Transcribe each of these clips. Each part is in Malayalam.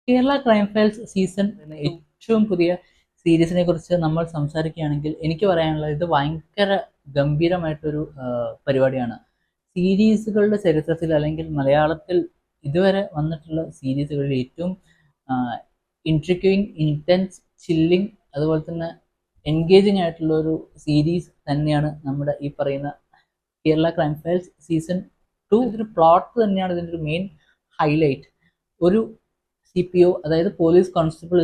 കേരള ക്രൈം ഫയൽസ് സീസൺ ഏറ്റവും പുതിയ സീരീസിനെ കുറിച്ച് നമ്മൾ സംസാരിക്കുകയാണെങ്കിൽ എനിക്ക് പറയാനുള്ളത് ഇത് ഭയങ്കര ഗംഭീരമായിട്ടൊരു പരിപാടിയാണ്. സീരീസുകളുടെ ചരിത്രത്തിൽ അല്ലെങ്കിൽ മലയാളത്തിൽ ഇതുവരെ വന്നിട്ടുള്ള സീരീസുകളിൽ ഏറ്റവും ഇൻട്രിക്വിങ്, ഇൻറ്റൻസ്, ചില്ലിങ്, അതുപോലെ തന്നെ എൻഗേജിങ് ആയിട്ടുള്ള ഒരു സീരീസ് തന്നെയാണ് നമ്മുടെ ഈ പറയുന്ന കേരള ക്രൈം ഫയൽസ് സീസൺ 2. ഇതൊരു പ്ലോട്ട് തന്നെയാണ് ഇതിൻ്റെ ഒരു മെയിൻ ഹൈലൈറ്റ്. ഒരു CPO, അതായത് police constable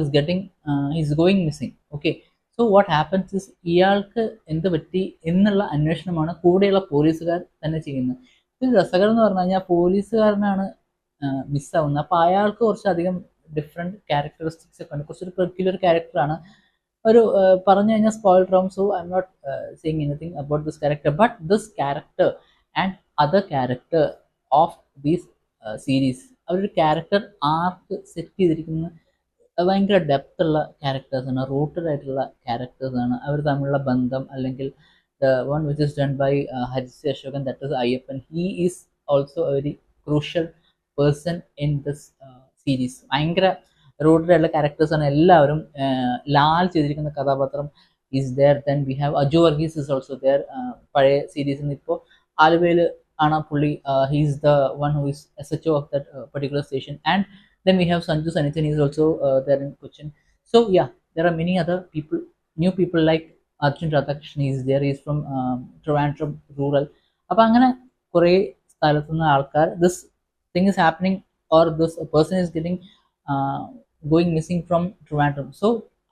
is going missing. Okay, so what happens is ഇയാൾക്ക് എന്ത് പറ്റി എന്നുള്ള അന്വേഷണമാണ് കൂടെയുള്ള പോലീസുകാർ തന്നെ ചെയ്യുന്നത്. ഇത് രസകരം എന്ന് പറഞ്ഞു കഴിഞ്ഞാൽ പോലീസുകാരനാണ് മിസ്സാവുന്നത്. അപ്പോൾ അയാൾക്ക് കുറച്ചധികം ഡിഫറെൻറ്റ് ക്യാരക്ടറിസ്റ്റിക്സ് ഒക്കെ ഉണ്ട്. കുറച്ചൊരു പെർക്യുലർ ക്യാരക്ടറാണ്. ഒരു പറഞ്ഞു കഴിഞ്ഞാൽ സ്പോയിൽഡ് ആവും, so I'm not saying anything about this character. But this character and other character of these series, അവരൊരു ക്യാരക്ടർ ആർക്ക് സെറ്റ് ചെയ്തിരിക്കുന്ന ഭയങ്കര ഡെപ്തുള്ള ക്യാരക്ടേഴ്സാണ്, റൂട്ടഡ് ആയിട്ടുള്ള ക്യാരക്ടേഴ്സാണ്. അവർ തമ്മിലുള്ള ബന്ധം, അല്ലെങ്കിൽ the one which is done by Harisree Ashokan, that is Ayyappan. He is also a very crucial person in this series. ഭയങ്കര റൂട്ടഡ് ആയിട്ടുള്ള ക്യാരക്ടേഴ്സാണ് എല്ലാവരും. ലാൽ ചെയ്തിരിക്കുന്ന കഥാപാത്രം is there. Then we have Aju Varghese is also there. പഴയ സീരീസിൽ നിന്ന് ഇപ്പോൾ ആലുവയിൽ ആണ് പുള്ളി. He's the one who is SHO of that particular station. And then we have Sanju Sanithan, is also there in Cochin. So yeah, there are many other people, new people like Arjun Radhakrishnan is there. He is from Trivandrum rural. അപ്പോൾ അങ്ങനെ കുറേ സ്ഥലത്തു നിന്ന് ആൾക്കാർ, this thing is happening or this person is getting going missing from Trivandrum. So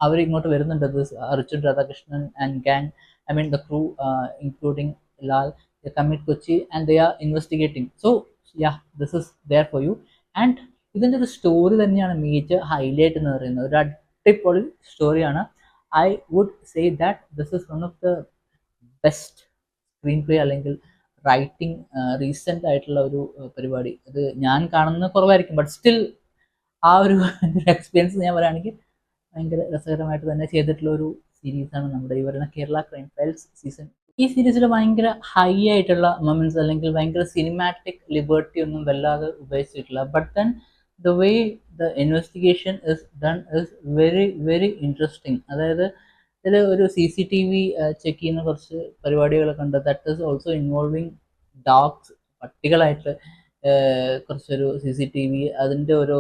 അവർ ഇങ്ങോട്ട് വരുന്നുണ്ട്. this Arjun Radhakrishnan and gang, I mean the crew, including Lal, they come to Kochi and they are investigating. So yeah, this is there for you. And ഇതിൻ്റെ ഒരു സ്റ്റോറി തന്നെയാണ് മേജർ ഹൈലൈറ്റ് എന്ന് പറയുന്നത്. ഒരു അടിപൊളി സ്റ്റോറിയാണ്. I would say that this is one of the best screen play അല്ലെങ്കിൽ റൈറ്റിംഗ് റീസെൻ്റ് ആയിട്ടുള്ള ഒരു പരിപാടി. ഇത് ഞാൻ കാണുന്നത് കുറവായിരിക്കും, ബട്ട് സ്റ്റിൽ ആ ഒരു എക്സ്പീരിയൻസ് ഞാൻ പറയുകയാണെങ്കിൽ ഭയങ്കര രസകരമായിട്ട് തന്നെ ചെയ്തിട്ടുള്ള ഒരു സീരീസാണ് നമ്മുടെ ഈ പറയുന്ന കേരള ക്രൈം ഫയൽസ് സീസൺ. ഈ സീരീസിൽ ഭയങ്കര ഹൈ ആയിട്ടുള്ള മൊമെന്റ്സ് അല്ലെങ്കിൽ ഭയങ്കര സിനിമാറ്റിക് ലിബർട്ടി ഒന്നും വല്ലാതെ ഉപയോഗിച്ചിട്ടില്ല. But then the way the investigation is done is very very interesting. അതായത് ഇതിൽ ഒരു CCTV ചെക്ക് ചെയ്യുന്ന കുറച്ച് പരിപാടികളൊക്കെ ഉണ്ട്. That is also involving dogs, പട്ടികളായിട്ട് കുറച്ചൊരു CCTV, അതിൻ്റെ ഒരു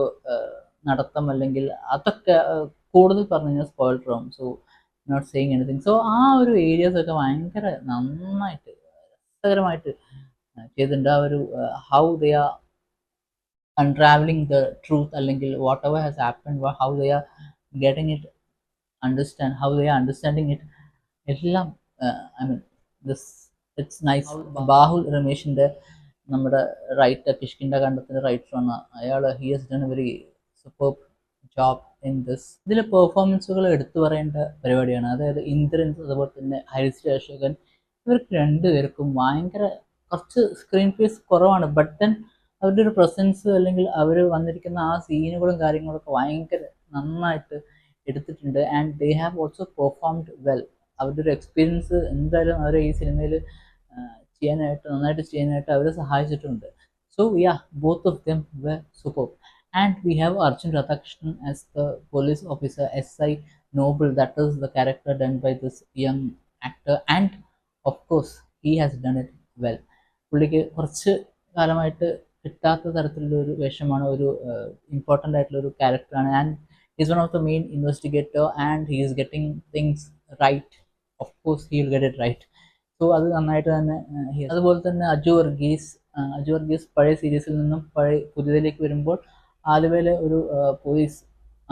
നടത്തം, അല്ലെങ്കിൽ അതൊക്കെ കൂടുതൽ പറഞ്ഞു കഴിഞ്ഞാൽ സ്പോയിൽഡ് ആവും. So not saying anything. So ആ ഒരു ഏരിയാസൊക്കെ ഭയങ്കര നന്നായിട്ട് രസകരമായിട്ട് ചെയ്തിട്ടുണ്ട്. ആ ഒരു how they are unraveling the truth, അല്ലെങ്കിൽ whatever has happened, how they are getting it understand, how they are understanding it, എല്ലാം I mean this, it's nice. Bahul രമേശിൻ്റെ നമ്മുടെ റൈറ്റർ, കിഷ്കിൻ്റെ കണ്ടത്തിൻ്റെ റൈറ്ററാണ് അയാൾ. He has done a very superb job in this. ഇതിലെ പെർഫോമൻസുകൾ എടുത്തു പറയേണ്ട പരിപാടിയാണ്. അതായത് ഇന്ദ്രൻ, അതുപോലെ തന്നെ ഹരിശ്രീ അശോകൻ, ഇവർക്ക് രണ്ടുപേർക്കും ഭയങ്കര കുറച്ച് സ്ക്രീൻ സ്പേസ് കുറവാണ്. ബട്ട് ദെൻ അവരുടെ ഒരു പ്രസൻസ് അല്ലെങ്കിൽ അവർ വന്നിരിക്കുന്ന ആ സീനുകളും കാര്യങ്ങളൊക്കെ ഭയങ്കര നന്നായിട്ട് എടുത്തിട്ടുണ്ട്. And they have also performed well. അവരുടെ ഒരു എക്സ്പീരിയൻസ് എന്തായാലും അവരെ ഈ സിനിമയിൽ നന്നായിട്ട് ചെയ്യാനായിട്ട് അവരെ സഹായിച്ചിട്ടുണ്ട്. So yeah, both of them were super. And we have Arjun Radhakrishnan as the police officer, SI Noble. That is the character done by this young actor, and of course he has done it well. പുള്ളിക്ക് കുറച്ച് കാലമായിട്ട് കിട്ടാത്ത തരത്തിലുള്ള ഒരു വേഷമാണ്. ഒരു ഇമ്പോർട്ടൻ്റ് ആയിട്ടുള്ള ഒരു ക്യാരക്ടറാണ്. And is one of the main investigator and he is getting things right. Of course he will get it right. So അത് നന്നായിട്ട് തന്നെ. അതുപോലെ തന്നെ അജു വർഗീസ് പഴയ സീരീസിൽ നിന്നും പുതിയതിലേക്ക് വരുമ്പോൾ ആലുവയിലെ ഒരു പോലീസ്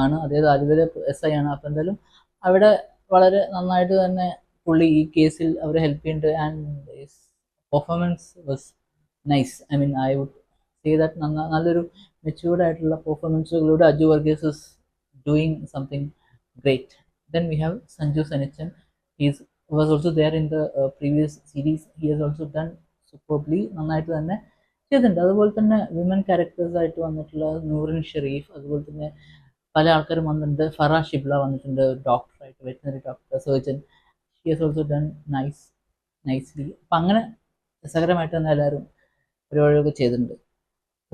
ആണ്. അതായത് ആലുവയിലെ SI ആണ്. അപ്പം എന്തായാലും അവിടെ വളരെ നന്നായിട്ട് തന്നെ പുള്ളി ഈ കേസിൽ അവരെ ഹെൽപ്പ് ചെയ്യുന്നുണ്ട്. And performance was nice. I mean I would say that നല്ലൊരു മെച്യൂർഡ് ആയിട്ടുള്ള പെർഫോമൻസുകളിലൂടെ Aju Varghese is doing something great. Then we have Sanju Sanichan. He's was also there in the previous series. He has also done superbly, നന്നായിട്ട് തന്നെ ചെയ്തിട്ടുണ്ട്. അതുപോലെ തന്നെ വിമൻ ക്യാരക്ടേഴ്സായിട്ട് വന്നിട്ടുള്ള നൂറിൻ ഷെരീഫ്, അതുപോലെ തന്നെ പല ആൾക്കാരും വന്നിട്ടുണ്ട്. ഫറ ഷിബ്ല വന്നിട്ടുണ്ട്, ഡോക്ടറായിട്ട്, veterinary doctor, surgeon. He has also done nicely. അപ്പം അങ്ങനെ രസകരമായിട്ട് തന്നെ എല്ലാവരും പരിപാടികളൊക്കെ ചെയ്തിട്ടുണ്ട്.